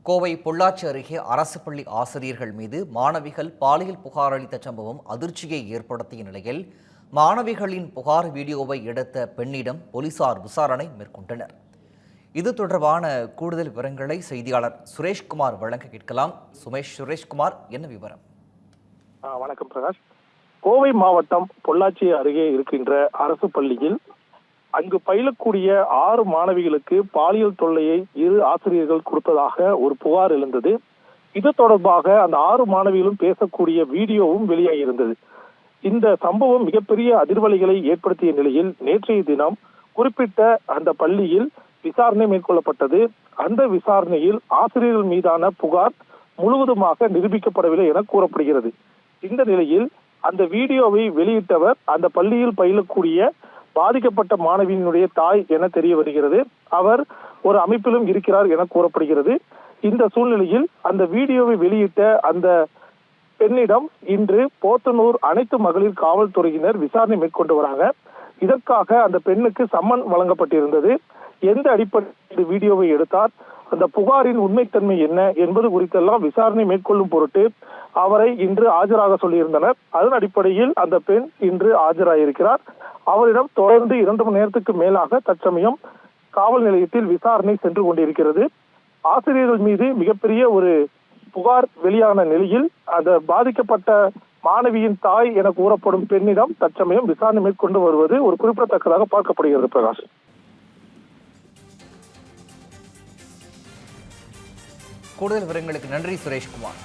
கோவை பொள்ளாச்சி அருகே அரசு பள்ளி ஆசிரியர்கள் மீது மாணவிகள் பாலியல் புகார் அளித்த சம்பவம் அதிர்ச்சியை ஏற்படுத்திய நிலையில் மாணவிகளின் புகார் வீடியோவை எடுத்த பெண்ணிடம் போலீசார் விசாரணை மேற்கொண்டனர். இது தொடர்பான கூடுதல் விவரங்களை செய்தியாளர் சுரேஷ்குமார் வழங்க கேட்கலாம். சுரேஷ்குமார், என்ன விவரம்? வணக்கம் பிரகாஷ். கோவை மாவட்டம் பொள்ளாச்சி அருகே இருக்கின்ற அரசு பள்ளியில் அங்கு பயிலக்கூடிய 6 மாணவிகளுக்கு பாலியல் தொல்லையை 2 ஆசிரியர்கள் கொடுத்ததாக ஒரு புகார் எழுந்தது. இது தொடர்பாக அந்த 6 மாணவிகளும் பேசக்கூடிய வீடியோவும் வெளியாகியிருந்தது. இந்த சம்பவம் மிகப்பெரிய அதிர்வலைகளை ஏற்படுத்திய நிலையில் நேற்றைய தினம் குறிப்பிட்ட அந்த பள்ளியில் விசாரணை மேற்கொள்ளப்பட்டது. அந்த விசாரணையில் ஆசிரியர்கள் மீதான புகார் முழுவதுமாக நிரூபிக்கப்படவில்லை என கூறப்படுகிறது. இந்த நிலையில் அந்த வீடியோவை வெளியிட்டவர் அந்த பள்ளியில் பயிலக்கூடிய பாதிக்கப்பட்ட மாணவியினுடைய தாய் என தெரிய வருகிறது. அவர் ஒரு அமைப்பிலும் இருக்கிறார் என கூறப்படுகிறது. இந்த சூழ்நிலையில் அந்த வீடியோவை வெளியிட்ட அந்த பெண்ணிடம் இன்று போத்தனூர் அனைத்து மகளிர் காவல்துறையினர் விசாரணை மேற்கொண்டு வராங்க. இதற்காக அந்த பெண்ணுக்கு சம்மன் வழங்கப்பட்டிருந்தது. எந்த அடிப்படையில் வீடியோவை எடுத்தார், அந்த புகாரின் உண்மைத்தன்மை என்ன என்பது குறித்தெல்லாம் விசாரணை மேற்கொள்ளும் பொருட்டு அவரை இன்று ஆஜராக சொல்லியிருந்தனர். அதன் அடிப்படையில் அந்த பெண் இன்று ஆஜராயிருக்கிறார். அவரிடம் தொடர்ந்து 2 மணி நேரத்துக்கு மேலாக தற்சமயம் காவல் நிலையத்தில் விசாரணை சென்று கொண்டிருக்கிறது. ஆசிரியர்கள் மீது மிகப்பெரிய ஒரு புகார் வெளியான நிலையில் அந்த பாதிக்கப்பட்ட மாணவியின் தாய் என கூறப்படும் பெண்ணிடம் தற்சமயம் விசாரணை மேற்கொண்டு வருவது ஒரு குறிப்பிடத்தக்கதாக பார்க்கப்படுகிறது. பிரகாஷ், கூடுதல் விவரங்களுக்கு நன்றி சுரேஷ்குமார்.